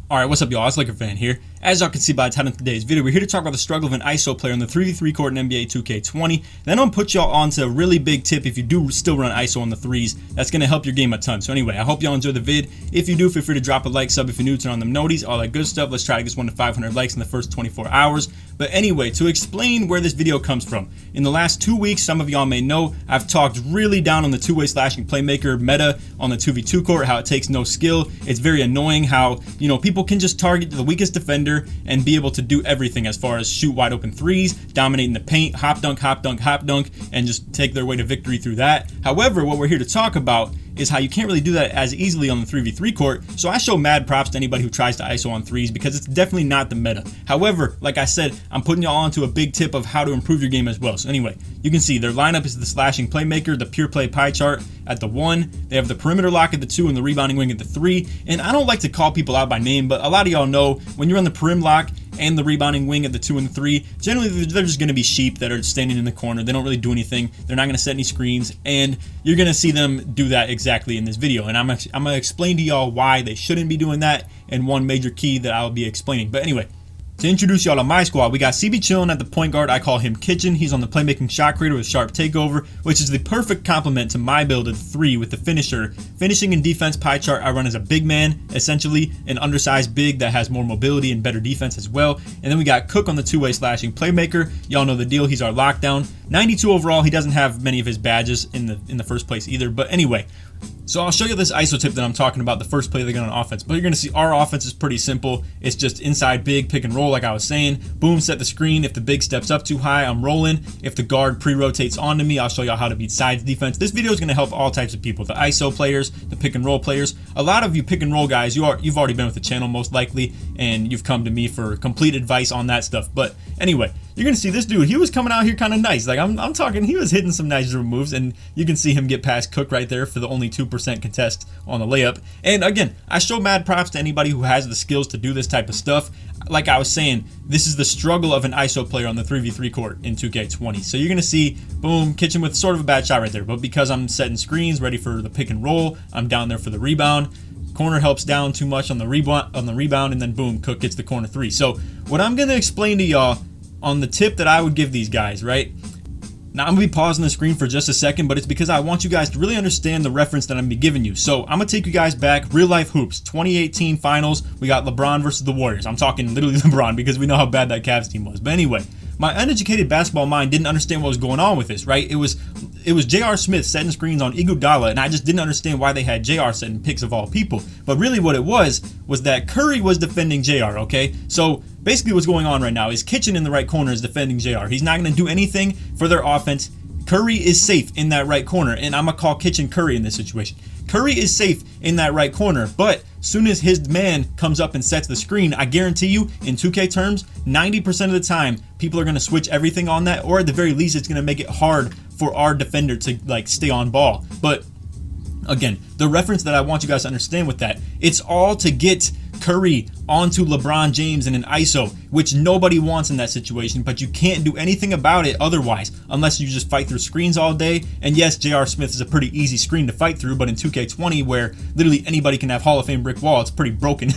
Alright, what's up y'all, it's LakerFan here. As y'all can see by the title of today's video, we're here to talk about the struggle of an ISO player on the 3v3 court in NBA 2K20. Then I'm gonna put y'all onto a really big tip if you do still run ISO on the threes. That's gonna help your game a ton. So anyway, I hope y'all enjoy the vid. If you do, feel free to drop a like, sub if you're new, turn on them noties, all that good stuff. Let's try to get 1 to 500 likes in the first 24 hours. But anyway, to explain where this video comes from, in the last 2 weeks, some of y'all may know, I've talked really down on the two-way slashing playmaker meta on the 2v2 court, how it takes no skill. It's very annoying how, people can just target the weakest defender and be able to do everything as far as shoot wide open threes, dominating the paint, hop dunk, and just take their way to victory through that. However, what we're here to talk about is how you can't really do that as easily on the 3v3 court. So I show mad props to anybody who tries to ISO on threes because it's definitely not the meta. However, like I said, I'm putting y'all onto a big tip of how to improve your game as well. So anyway, you can see their lineup is the slashing playmaker, the pure play pie chart at the 1. They have the perimeter lock at the 2 and the rebounding wing at the 3. And I don't like to call people out by name, but a lot of y'all know when you're on the perim lock and the rebounding wing at the 2 and the 3, generally they're just going to be sheep that are standing in the corner. They don't really do anything. They're not going to set any screens, and you're going to see them do that exactly in this video. And I'm going to explain to y'all why they shouldn't be doing that and one major key that I'll be explaining. But anyway, to introduce y'all to my squad, we got CB chilling at the point guard. I call him Kitchen. He's on the playmaking shot creator with sharp takeover, which is the perfect complement to my build at 3 with the finisher. Finishing and defense pie chart, I run as a big man, essentially an undersized big that has more mobility and better defense as well. And then we got Cook on the two-way slashing playmaker. Y'all know the deal. He's our lockdown. 92 overall. He doesn't have many of his badges in the first place either. But anyway, so I'll show you this ISO tip that I'm talking about, the first play they get on offense. But you're going to see our offense is pretty simple. It's just inside big, pick and roll like I was saying. Boom, set the screen. If the big steps up too high, I'm rolling. If the guard pre-rotates onto me, I'll show y'all how to beat sides defense. This video is going to help all types of people, the ISO players, the pick and roll players. A lot of you pick and roll guys, you've already been with the channel most likely, and you've come to me for complete advice on that stuff. But anyway, you're going to see this dude, he was coming out here kind of nice. Like I'm talking, he was hitting some nice dribble moves, and you can see him get past Cook right there for the only 2% contest on the layup. And again, I show mad props to anybody who has the skills to do this type of stuff. Like I was saying, this is the struggle of an ISO player on the 3v3 court in 2K20. So you're going to see, boom, Kitchen with sort of a bad shot right there. But because I'm setting screens, ready for the pick and roll, I'm down there for the rebound. Corner helps down too much on the rebound, and then boom, Cook gets the corner 3. So what I'm going to explain to y'all on the tip that I would give these guys, right? Now, I'm going to be pausing the screen for just a second, but it's because I want you guys to really understand the reference that I'm going to be giving you. So I'm going to take you guys back, real life hoops, 2018 finals. We got LeBron versus the Warriors. I'm talking literally LeBron because we know how bad that Cavs team was. But anyway, my uneducated basketball mind didn't understand what was going on with this, right? It was J.R. Smith setting screens on Iguodala, and I just didn't understand why they had J.R. setting picks of all people. But really what it was that Curry was defending J.R., okay? So basically what's going on right now is Kitchen in the right corner is defending J.R. He's not going to do anything for their offense. Curry is safe in that right corner, and I'm going to call Kitchen Curry in this situation. Curry is safe in that right corner, but soon as his man comes up and sets the screen, I guarantee you, in 2K terms, 90% of the time, people are going to switch everything on that, or at the very least, it's going to make it hard for our defender to stay on ball. But again, the reference that I want you guys to understand with that, it's all to get Curry onto LeBron James in an ISO, which nobody wants in that situation, but you can't do anything about it otherwise unless you just fight through screens all day. And yes, J.R. Smith is a pretty easy screen to fight through, but in 2K20 where literally anybody can have Hall of Fame brick wall, it's pretty broken.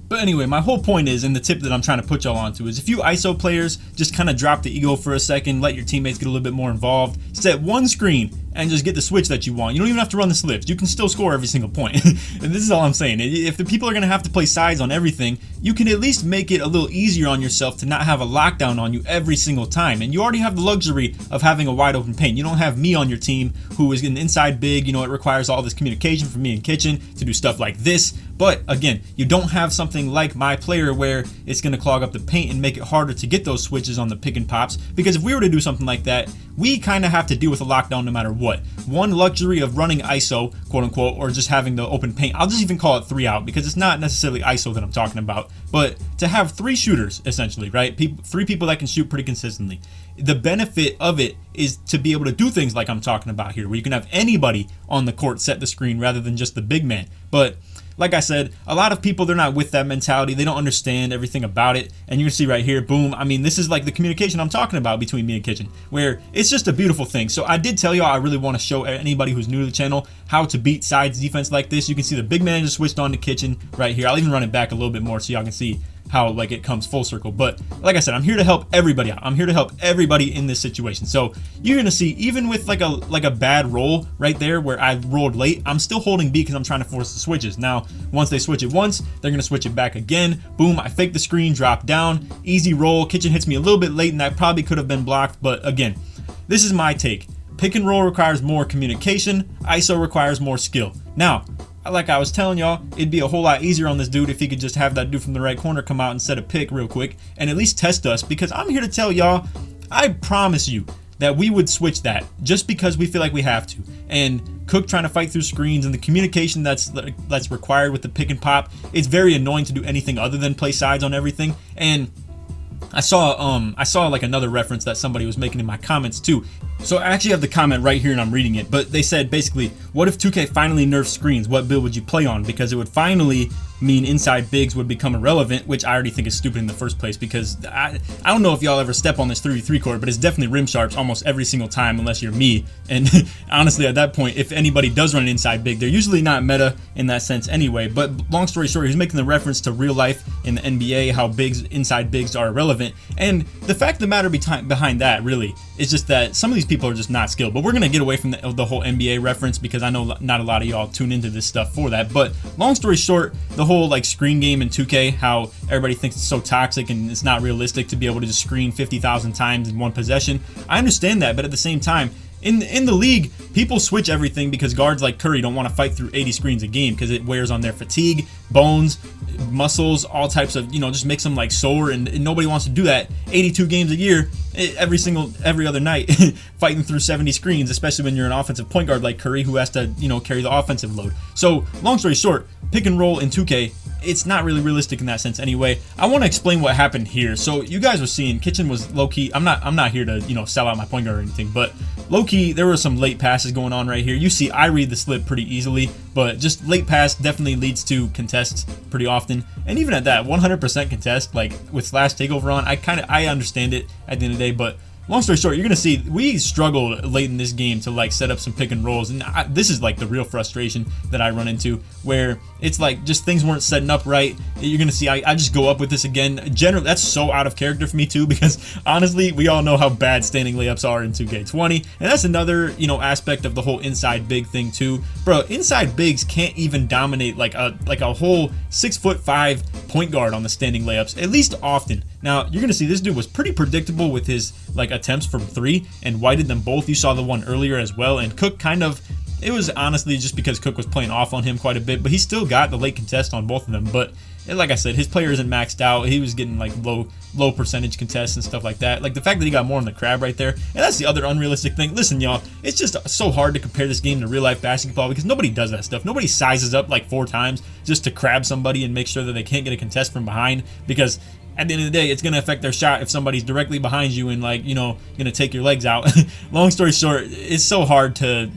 But anyway, my whole point is, and the tip that I'm trying to put y'all onto is if you ISO players, just kind of drop the ego for a second, let your teammates get a little bit more involved, set one screen, and just get the switch that you want. You don't even have to run the slips. You can still score every single point. And this is all I'm saying. If the people are going to have to play sides on everything, you can at least make it a little easier on yourself to not have a lockdown on you every single time. And you already have the luxury of having a wide open paint. You don't have me on your team who is an inside big. It requires all this communication from me and Kitchen to do stuff like this. But again, you don't have something like myplayer where it's going to clog up the paint and make it harder to get those switches on the pick and pops. Because if we were to do something like that, we kind of have to deal with a lockdown no matter what. One luxury of running ISO, quote unquote, or just having the open paint, I'll just even call it 3 out because it's not necessarily ISO that I'm talking about, but to have 3 shooters essentially, right? 3 people that can shoot pretty consistently. The benefit of it is to be able to do things like I'm talking about here, where you can have anybody on the court set the screen rather than just the big man. But like I said, a lot of people, they're not with that mentality. They don't understand everything about it. And you can see right here, boom. I mean, this is like the communication I'm talking about between me and Kitchen, where it's just a beautiful thing. So I did tell y'all I really want to show anybody who's new to the channel how to beat sides defense like this. You can see the big man just switched on to Kitchen right here. I'll even run it back a little bit more so y'all can see how like it comes full circle. But like I said, I'm here to help everybody out. I'm here to help everybody in this situation. So you're gonna see, even with like a bad roll right there where I rolled late, I'm still holding B because I'm trying to force the switches. Now once they switch it once, they're gonna switch it back again. Boom, I fake the screen, drop down, easy roll. Kitchen hits me a little bit late and that probably could have been blocked, but again, this is my take. Pick and roll requires more communication, ISO requires more skill. Now, like I was telling y'all, it'd be a whole lot easier on this dude if he could just have that dude from the right corner come out and set a pick real quick and at least test us, because I'm here to tell y'all, I promise you that we would switch that just because we feel like we have to. And Cook trying to fight through screens and the communication that's required with the pick and pop, it's very annoying to do anything other than play sides on everything. And I saw like another reference that somebody was making in my comments too. So I actually have the comment right here and I'm reading it, but they said basically, what if 2K finally nerfs screens? What build would you play on? Because it would finally mean inside bigs would become irrelevant, which I already think is stupid in the first place, because I don't know if y'all ever step on this 3v3 court, but it's definitely rim sharps almost every single time unless you're me. And honestly, at that point, if anybody does run an inside big, they're usually not meta in that sense anyway. But long story short, he's making the reference to real life in the NBA, how inside bigs are irrelevant. And the fact of the matter behind that really is just that some of these people are just not skilled. But we're gonna get away from the whole NBA reference because I know not a lot of y'all tune into this stuff for that. But long story short, the whole like screen game in 2K, how everybody thinks it's so toxic and it's not realistic to be able to just screen 50,000 times in one possession. I understand that, but at the same time, in the league, people switch everything because guards like Curry don't want to fight through 80 screens a game because it wears on their fatigue, bones, muscles, all types of, just makes them like sore, and nobody wants to do that 82 games a year every other night fighting through 70 screens, especially when you're an offensive point guard like Curry who has to carry the offensive load. So long story short, pick and roll in 2K, it's not really realistic in that sense anyway. I want to explain what happened here. So you guys were seeing Kitchen was low-key, I'm not here to sell out my point guard or anything, but low-key there were some late passes going on right here. You see I read the slip pretty easily, but just late pass definitely leads to contests pretty often. And even at that 100% contest, like with slash takeover on, I understand it at the end of the day. But long story short, you're gonna see we struggled late in this game to like set up some pick and rolls, and this is like the real frustration that I run into, where it's like just things weren't setting up right. You're gonna see I just go up with this again. Generally, that's so out of character for me too, because honestly, we all know how bad standing layups are in 2K20, and that's another aspect of the whole inside big thing too, bro. Inside bigs can't even dominate like a whole 6'5" point guard on the standing layups, at least often. Now you're gonna see this dude was pretty predictable with his like attempts from 3 and whited them both. You saw the one earlier as well, and Cook it was honestly just because Cook was playing off on him quite a bit, but he still got the late contest on both of them. But like I said, his player isn't maxed out. He was getting like low percentage contests and stuff like that. Like the fact that he got more on the crab right there, and that's the other unrealistic thing. Listen, y'all, it's just so hard to compare this game to real life basketball because nobody does that stuff. Nobody sizes up like 4 times just to crab somebody and make sure that they can't get a contest from behind, because at the end of the day, it's going to affect their shot if somebody's directly behind you and like, going to take your legs out. Long story short, it's so hard to,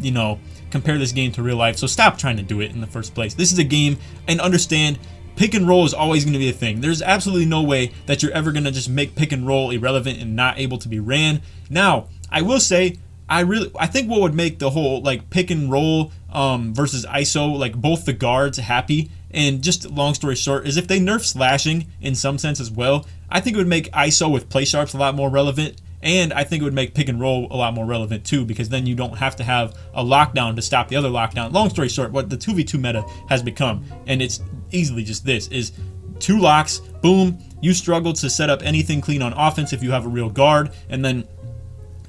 compare this game to real life. So stop trying to do it in the first place. This is a game, and understand pick and roll is always going to be a thing. There's absolutely no way that you're ever going to just make pick and roll irrelevant and not able to be ran. Now, I will say, I think what would make the whole like pick and roll versus ISO, like both the guards happy, and just long story short, is if they nerf slashing in some sense as well. I think it would make ISO with PLAYSHARPs a lot more relevant, and I think it would make pick and roll a lot more relevant too, because then you don't have to have a lockdown to stop the other lockdown. Long story short, what the 2v2 meta has become, and it's easily just this, is 2 locks, boom, you struggle to set up anything clean on offense if you have a real guard, and then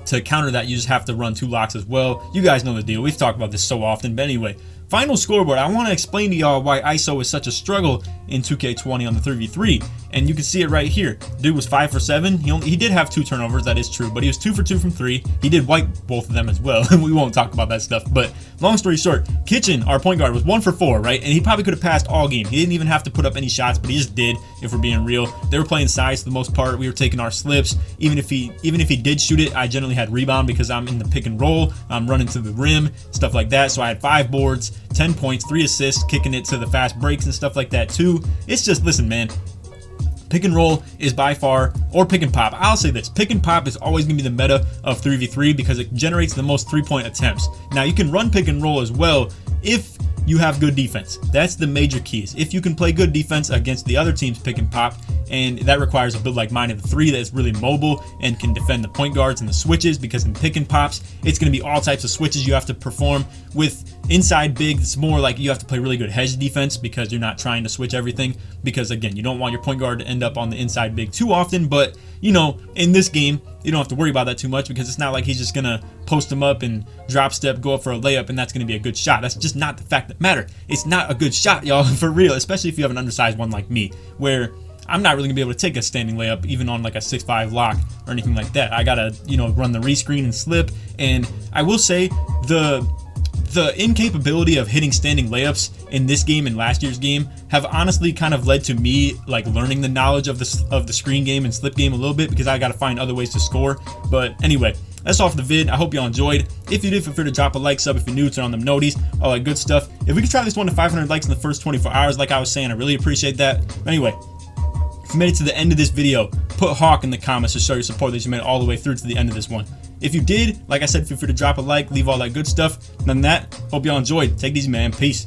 to counter that, you just have to run 2 locks as well. You guys know the deal. We've talked about this so often, but anyway. Final scoreboard. I want to explain to y'all why ISO is such a struggle in 2K20 on the 3v3, and you can see it right here. Dude was 5 for 7. He did have 2 turnovers, that is true, but he was 2 for 2 from 3. He did wipe both of them as well. We won't talk about that stuff, but long story short, Kitchen, our point guard, was 1 for 4, right? And he probably could have passed all game. He didn't even have to put up any shots, but he just did, if we're being real. They were playing size for the most part. We were taking our slips. Even if he did shoot it, I generally had rebound because I'm in the pick and roll. I'm running to the rim, stuff like that. So I had 5 boards, 10 points, 3 assists, kicking it to the fast breaks and stuff like that too. It's just, listen, man, pick and roll is by far, or pick and pop. I'll say this, pick and pop is always going to be the meta of 3v3 because it generates the most 3-point attempts. Now, you can run pick and roll as well if you have good defense. That's the major keys. If you can play good defense against the other team's pick and pop, and that requires a build like mine of the 3 that's really mobile and can defend the point guards and the switches, because in pick and pops, it's going to be all types of switches you have to perform. With inside big, it's more like you have to play really good hedge defense because you're not trying to switch everything, because again, you don't want your point guard to end up on the inside big too often. But you know, in this game, you don't have to worry about that too much because it's not like he's just gonna post him up and drop step, go up for a layup, and that's gonna be a good shot. That's just not the fact that matter. It's not a good shot, y'all, for real, especially if you have an undersized one like me, where I'm not really gonna be able to take a standing layup even on like a 6'5" lock or anything like that. I gotta, you know, run the rescreen and slip. And I will say the incapability of hitting standing layups in this game and last year's game have honestly kind of led to me like learning the knowledge of the screen game and slip game a little bit, because I got to find other ways to score. But anyway, that's all for the vid. I hope y'all enjoyed. If you did, feel free to drop a like, sub if you're new, turn on them noties, all that good stuff. If we could try this one to 500 likes in the first 24 hours, like I was saying, I really appreciate that. But anyway, if you made it to the end of this video, put Hawk in the comments to show your support that you made it all the way through to the end of this one. If you did, like I said, feel free to drop a like, leave all that good stuff. Other than that, hope y'all enjoyed. Take it easy, man. Peace.